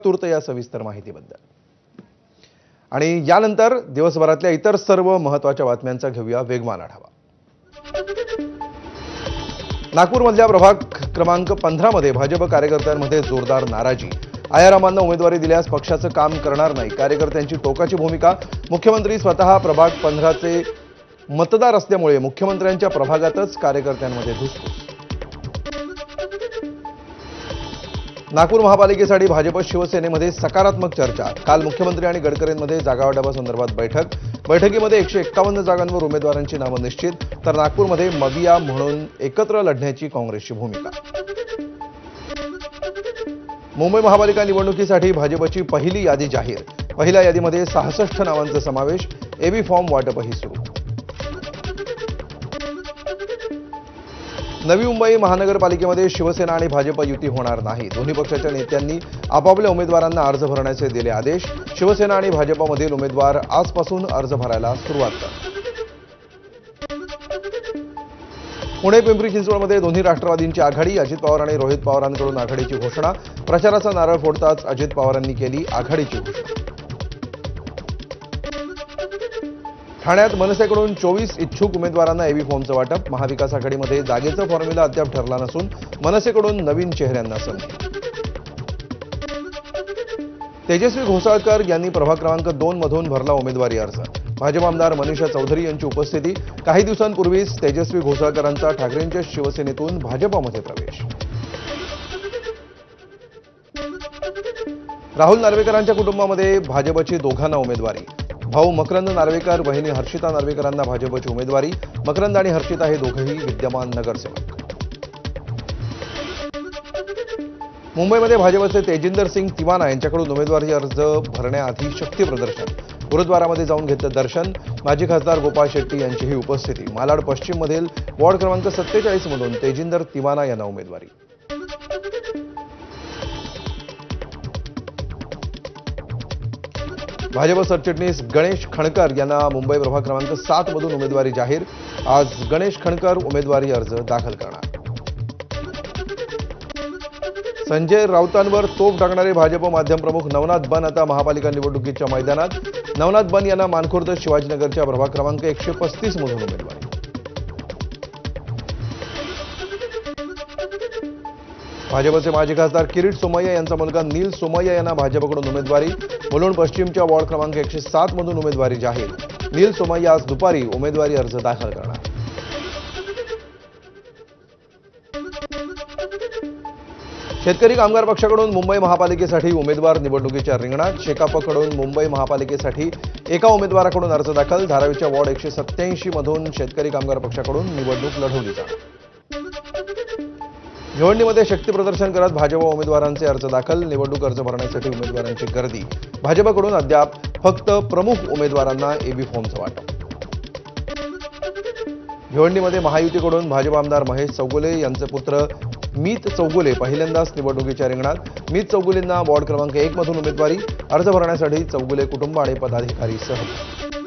तूर्त या सविस्तर माहितीबद्दल आणि यानंतर दिवसभरातल्या इतर सर्व महत्त्वाच्या बातम्यांचा घेऊया वेगवान आढावा। नागपूरमधल्या प्रभाग क्रमांक 15 मध्ये भाजप कार्यकर्त्यांमध्ये जोरदार नाराजी। आयारामांना उमेदवारी दिल्यास पक्षाचं काम करणार नाही, कार्यकर्त्यांची टोकाची भूमिका। मुख्यमंत्री स्वतः प्रभाग 15 चे मतदार असल्यामुळे मुख्यमंत्र्यांच्या प्रभागातच कार्यकर्त्यांमध्ये धुसफूस। नागपूर महापालिकेसाठी भाजप शिवसेनेमध्ये सकारात्मक चर्चा। काल मुख्यमंत्री आणि गडकरींमध्ये जागावाटपासंदर्भात बैठकीमध्ये 151 जागांवर उमेदवारांची नावं निश्चित, तर नागपूरमध्ये मविया म्हणून एकत्र लढण्याची काँग्रेसची भूमिका। मुंबई महापालिका निवडणुकीसाठी भाजपची पहिली यादी जाहीर। पहिल्या यादीमध्ये 66 नावांचा समावेश। एबी फॉर्म वाटपही सुरू। नवी मुंबई महानगरपालिकेमध्ये शिवसेना आणि भाजप युती होणार नाही। दोन्ही पक्षाच्या नेत्यांनी आपापल्या उमेदवारांना अर्ज भरण्याचे दिले आदेश। शिवसेना आणि भाजपमधील उमेदवार आजपासून अर्ज भरायला सुरुवात करतात। पुणे पिंपरी चिंचवडमध्ये दोन्ही राष्ट्रवादींची आघाडी। अजित पवार आणि रोहित पवारांकडून आघाडीची घोषणा। प्रचाराचा नारळ फोडताच अजित पवारांनी केली आघाडीची घोषणा। ठाण्यात मनसेकडून 24 इच्छुक उमेदवारांना एबी फॉर्मचं वाटप। महाविकास आघाडीमध्ये जागेचा फॉर्म्युला अद्याप ठरला नसून मनसेकडून नवीन चेहऱ्यांना संधी। तेजस्वी घोसाळकर यांनी प्रभाग क्रमांक 2 मधून भरला उमेदवारी अर्ज। भाजप आमदार मनीषा चौधरी यांची उपस्थिती। काही दिवसांपूर्वीच तेजस्वी घोसाळकरांचा ठाकरेंच्या शिवसेनेतून भाजपमध्ये प्रवेश। राहुल नार्वेकरांच्या कुटुंबामध्ये भाजपची दोघांना उमेदवारी। भाऊ मकरंद नार्वेकर, बहिणी हर्षिता नार्वेकरांना भाजपची उमेदवारी। मकरंद आणि हर्षिता हे दोघेही विद्यमान नगरसेवक। मुंबईमध्ये भाजपचे तेजिंदर सिंग तिवाना यांच्याकडून उमेदवारी अर्ज भरण्याआधी शक्ती प्रदर्शन। गुरुद्वारामध्ये जाऊन घेतलं दर्शन। माजी खासदार गोपाळ शेट्टी यांचीही उपस्थिती। मालाड पश्चिममधील वॉर्ड क्रमांक 47 मधून तेजिंदर तिवाना यांना उमेदवारी। भाजप सरचिटणीस गणेश खणकर यांना मुंबई प्रभाग क्रमांक 7 मधून उमेदवारी जाहीर। आज गणेश खणकर उमेदवारी अर्ज दाखल करणार। संजय राऊतांवर तोफ टाकणारे भाजप माध्यम प्रमुख नवनाथ बन आता महापालिका निवडणुकीच्या मैदानात। नवनाथ बन यांना मानखुर्द शिवाजीनगरच्या प्रभाग क्रमांक 135 मधून उमेदवारी। भाजपचे माजी खासदार किरीट सोमय्या यांचा मुलगा नील सोमय्या यांना भाजपकडून उमेदवारी। मुलुंड पश्चिमच्या वॉर्ड क्रमांक 107 मधून उमेदवारी जाहीर। नील सोमय्या आज दुपारी उमेदवारी अर्ज दाखल करणार। शेतकरी कामगार पक्षाकडून मुंबई महापालिकेसाठी उमेदवार निवडणुकीच्या रिंगणात। शेकापकडून मुंबई महापालिकेसाठी एका उमेदवाराकडून अर्ज दाखल। धारावीच्या वॉर्ड 187 मधून शेतकरी कामगार पक्षाकडून निवडणूक लढवली जाणार। भिवंडीमध्ये शक्ती प्रदर्शन करत भाजप उमेदवारांचे अर्ज दाखल। निवडणूक अर्ज भरण्यासाठी उमेदवारांची गर्दी। भाजपकडून अद्याप फक्त प्रमुख उमेदवारांना एबी फॉर्मचं वाटप। भिवंडीमध्ये महायुतीकडून भाजप आमदार महेश चौगुले यांचे पुत्र मीत चौगुले पहिल्यांदाच निवडणुकीच्या रिंगणात। मीत चौगुलेंना वॉर्ड क्रमांक 1 मधून उमेदवारी। अर्ज भरण्यासाठी चौगुले कुटुंब आणि पदाधिकारी सहभागी।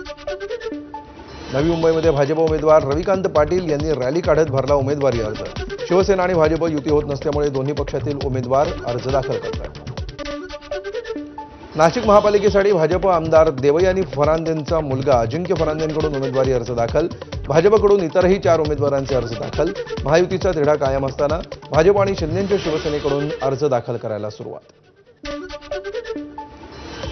नवी मुंबईमध्ये भाजप उमेदवार रविकांत पाटील यांनी रॅली काढत भरला उमेदवारी अर्ज। शिवसेना आणि भाजप युती होत नसल्यामुळे दोन्ही पक्षातील उमेदवार अर्ज दाखल करतात। नाशिक महापालिकेसाठी भाजप आमदार देवयानी फरांदेंचा मुलगा अजिंक्य फरांदेंकडून उमेदवारी अर्ज दाखल। भाजपकडून इतरही 4 उमेदवारांचे अर्ज दाखल। महायुतीचा तिढा कायम असताना भाजप आणि शिंदेच्या शिवसेनेकडून अर्ज दाखल करायला सुरुवात।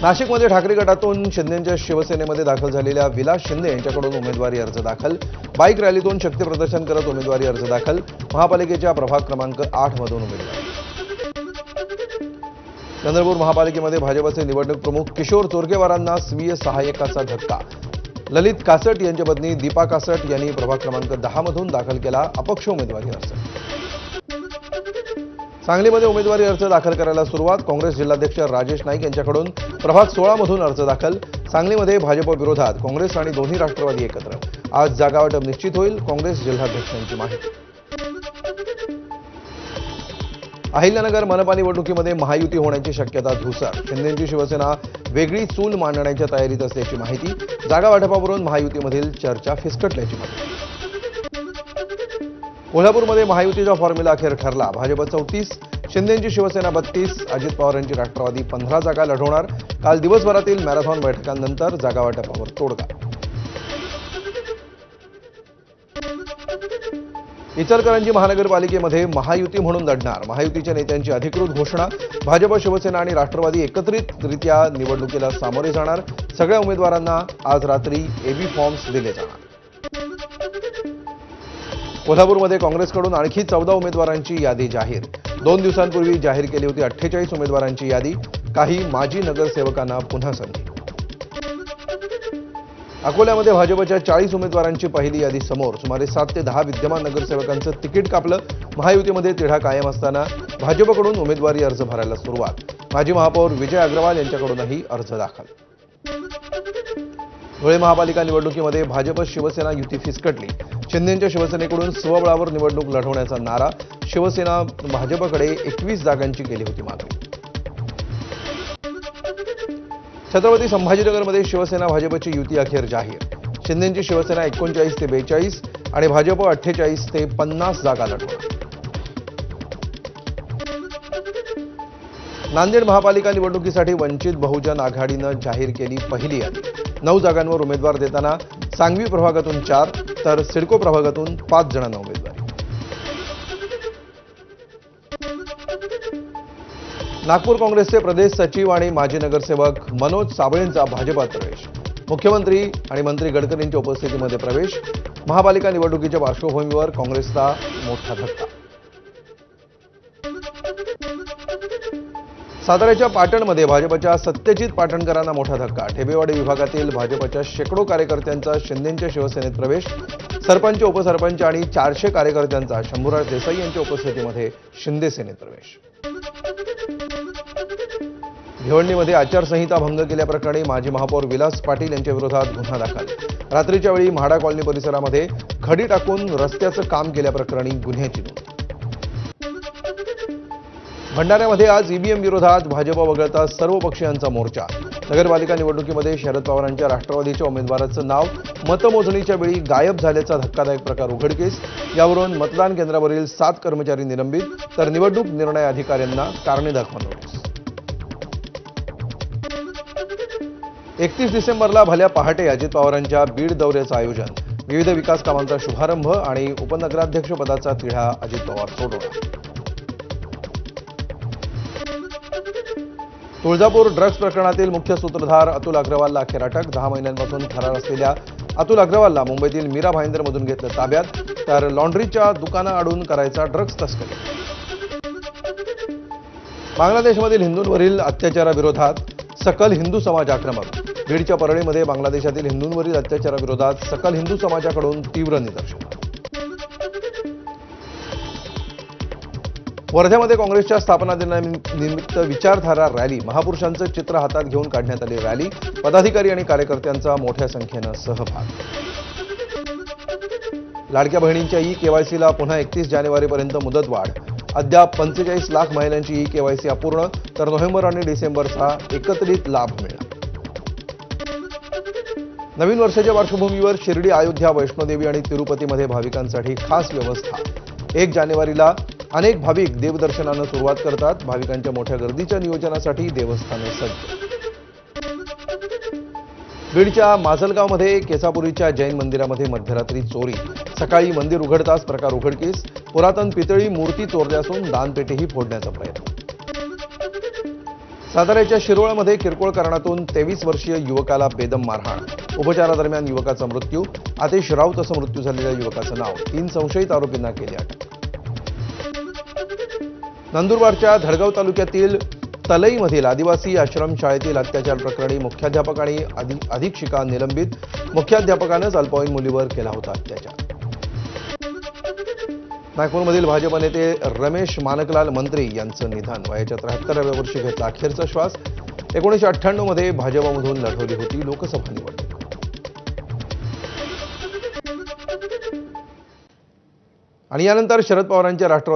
नाशिकमध्ये ठाकरे गटातून शिंदेच्या शिवसेनेमध्ये दाखल झालेल्या विलास शिंदे यांच्याकडून उमेदवारी अर्ज दाखल। बाईक रॅलीतून शक्ती प्रदर्शन करत उमेदवारी अर्ज दाखल। महापालिकेच्या प्रभाग क्रमांक 8 मधून उमेदवारी। चंद्रपूर महापालिकेमध्ये भाजपचे निवडणूक प्रमुख किशोर चोरकेवारांना स्वीय सहाय्यकाचा धक्का। ललित कासट यांच्या पत्नी दीपा कासट यांनी प्रभाग क्रमांक 10 मधून दाखल केला अपक्ष उमेदवारी अर्ज। सांगलीमध्ये उमेदवारी अर्ज दाखल करायला सुरुवात। काँग्रेस जिल्हाध्यक्ष राजेश नाईक यांच्याकडून प्रभाग 16 मधून अर्ज दाखल। सांगलीमध्ये भाजप विरोधात काँग्रेस आणि दोन्ही राष्ट्रवादी एकत्र। आज जागावाटप निश्चित होईल, काँग्रेस जिल्हाध्यक्षांची माहिती। अहिल्यानगर मनपा निवडणुकीमध्ये महायुती होण्याची शक्यता धुसर। शिंदेची शिवसेना वेगळी चूल मांडण्याच्या तयारीत असल्याची माहिती। जागा वाटपावरून महायुतीमधील चर्चा फिसकटल्याची माहिती। कोल्हापूरमध्ये महायुतीचा फॉर्म्युला अखेर ठरला। भाजप 34, शिंदेंची शिवसेना 32, अजित पवार यांची राष्ट्रवादी 15 जागा लढवणार. काल दिवसभरातील मॅरेथॉन बैठकांनंतर जागा वाटपावर तोडगा. इचलकरंजी महानगरपालिकेमध्ये महायुती म्हणून लढणार. महायुतीच्या नेत्यांची अधिकृत घोषणा. भाजप, शिवसेना आणि राष्ट्रवादी एकत्रितरित्या निवडणुकीला सामोरे जाणार. सगळ्या उमेदवारांना आज रात्री एबी फॉर्म्स दिले जाणार. कोल्हापूरमध्ये काँग्रेसकडून आणखी 14 उमेदवारांची यादी जाहीर. 2 दिवसांपूर्वी जाहीर केली होती 48 उमेदवारांची यादी. काही माजी नगरसेवकांना पुन्हा संधी. अकोल्यामध्ये भाजपच्या 40 उमेदवारांची पहिली यादी समोर. सुमारे 7 ते 10 विद्यमान नगरसेवकांचं तिकीट कापलं. महायुतीमध्ये तिढा कायम असताना भाजपकडून उमेदवारी अर्ज भरायला सुरुवात. माजी महापौर विजय अग्रवाल यांच्याकडूनही अर्ज दाखल. धुळे महापालिका निवडणुकीमध्ये भाजप शिवसेना युती फिसकटली. शिंदेंच्या शिवसेनेकडून स्वबळावर निवडणूक लढवण्याचा नारा. शिवसेना भाजपकडे 21 जागांची केली होती मागणी. छत्रपती संभाजीनगरमध्ये शिवसेना भाजपची युती अखेर जाहीर. शिंदेंची शिवसेना 39 ते 42 आणि भाजप 48 ते 50 जागा लढवणार. नांदेड महापालिका निवडणुकीसाठी वंचित बहुजन आघाडीनं जाहीर केली पहिली यादी. 9 जागांवर उमेदवार देताना सांगवी प्रभागातून 4 तर सिडको प्रभागातून 5 जणांना उमेदवारी. नागपूर काँग्रेसचे प्रदेश सचिव आणि माजी नगरसेवक मनोज साबळेंचा भाजपात प्रवेश. मुख्यमंत्री आणि मंत्री गडकरींच्या उपस्थितीमध्ये प्रवेश. महापालिका निवडणुकीच्या पार्श्वभूमीवर काँग्रेसचा मोठा धक्का. साताऱ्याच्या पाटणमध्ये भाजपच्या सत्यजित पाटणकरांना मोठा धक्का. ठेबेवाडी विभागातील भाजपच्या शेकडो कार्यकर्त्यांचा शिंदेंच्या शिवसेनेत प्रवेश. सरपंच, उपसरपंच आणि 400 कार्यकर्त्यांचा शंभूराज देसाई यांच्या उपस्थितीमध्ये शिंदे सेनेत प्रवेश. भिवंडीमध्ये आचारसंहिता भंग केल्याप्रकरणी माजी महापौर विलास पाटील यांच्या विरोधात गुन्हा दाखल. रात्रीच्या वेळी म्हाडा कॉलनी परिसरामध्ये खडी टाकून रस्त्याचं काम केल्याप्रकरणी गुन्ह्याची नोंद. भंडाऱ्यामध्ये आज ईव्हीएम विरोधात भाजप वगळता सर्व पक्षीयांचा मोर्चा. नगरपालिका निवडणुकीमध्ये शरद पवारांच्या राष्ट्रवादीच्या उमेदवाराचं नाव मतमोजणीच्या वेळी गायब झाल्याचा धक्कादायक प्रकार उघडकीस. यावरून मतदान केंद्रावरील 7 कर्मचारी निलंबित तर निवडणूक निर्णय अधिकाऱ्यांना कारणे दाखवा नोटीस. 31 डिसेंबरला भल्या पहाटे अजित पवारांच्या बीड दौऱ्याचं आयोजन. विविध विकास कामांचा शुभारंभ आणि उपनगराध्यक्षपदाचा तिढा अजित पवार सोडवणार. तुळजापूर ड्रग्ज प्रकरणातील मुख्य सूत्रधार अतुल अग्रवालला अखेर अटक. 10 महिन्यांपासून फरार असलेल्या अतुल अग्रवालला मुंबईतील मीरा भाईंदरमधून घेतलं ताब्यात. तर लॉन्ड्रीच्या दुकानं आडून करायचा ड्रग्ज तस्करी. बांगलादेशमधील हिंदूंवरील अत्याचाराविरोधात सकल हिंदू समाज आक्रमक. बीडच्या परळीमध्ये बांगलादेशातील हिंदूंवरील अत्याचाराविरोधात सकल हिंदू समाजाकडून तीव्र निदर्शन. वर्ध्यामध्ये काँग्रेसच्या स्थापना दिनानिमित्त विचारधारा रॅली. महापुरुषांचं चित्र हातात घेऊन काढण्यात आली रॅली. पदाधिकारी आणि कार्यकर्त्यांचा मोठ्या संख्येनं सहभाग. लाडक्या बहिणींच्या ई-केवायसीला पुन्हा 31 जानेवारीपर्यंत मुदतवाढ. अद्याप 45 लाख महिलांची ई-केवायसी अपूर्ण तर नोव्हेंबर आणि डिसेंबरचा एकत्रित लाभ मिळणार. नवीन वर्षाच्या पार्श्वभूमीवर शिर्डी, अयोध्या, वैष्णोदेवी आणि तिरुपतीमध्ये भाविकांसाठी खास व्यवस्था. 1 जानेवारीला अनेक भाविक देवदर्शनानं सुरुवात करतात. भाविकांच्या मोठ्या गर्दीच्या नियोजनासाठी देवस्थाने सज्ज. बीडच्या माजलगावमध्ये केसापुरीच्या जैन मंदिरामध्ये मध्यरात्री चोरी. सकाळी मंदिर उघडताच प्रकार उघडकीस. पुरातन पितळी मूर्ती चोरल्या असून दानपेटीही फोडण्याचा प्रयत्न. साताऱ्याच्या शिरोळमध्ये किरकोळ कारणातून 23 वर्षीय युवकाला बेदम मारहाण. उपचारादरम्यान युवकाचा मृत्यू. आतिश राऊत असं मृत्यू झालेल्या युवकाचं नाव. 3 संशयित आरोपींना केली अटक. नंदुरबारच्या धडगाव तालुक्यातील तलईमधील आदिवासी आश्रम शाळेतील अत्याचार प्रकरणी मुख्याध्यापक आणि अधीक्षिका निलंबित. मुख्याध्यापकानंच अल्पवयीन मुलीवर केला होता अत्याचार. नागपूरमधील भाजप नेते रमेश मानकलाल मंत्री यांचं निधन. वयाच्या 73व्या वर्षी घेतला अखेरचा श्वास. 1998 मध्ये भाजपमधून लढवली होती लोकसभा निवडणूक. आणि यानंतर शरद पवारांच्या राष्ट्रवादी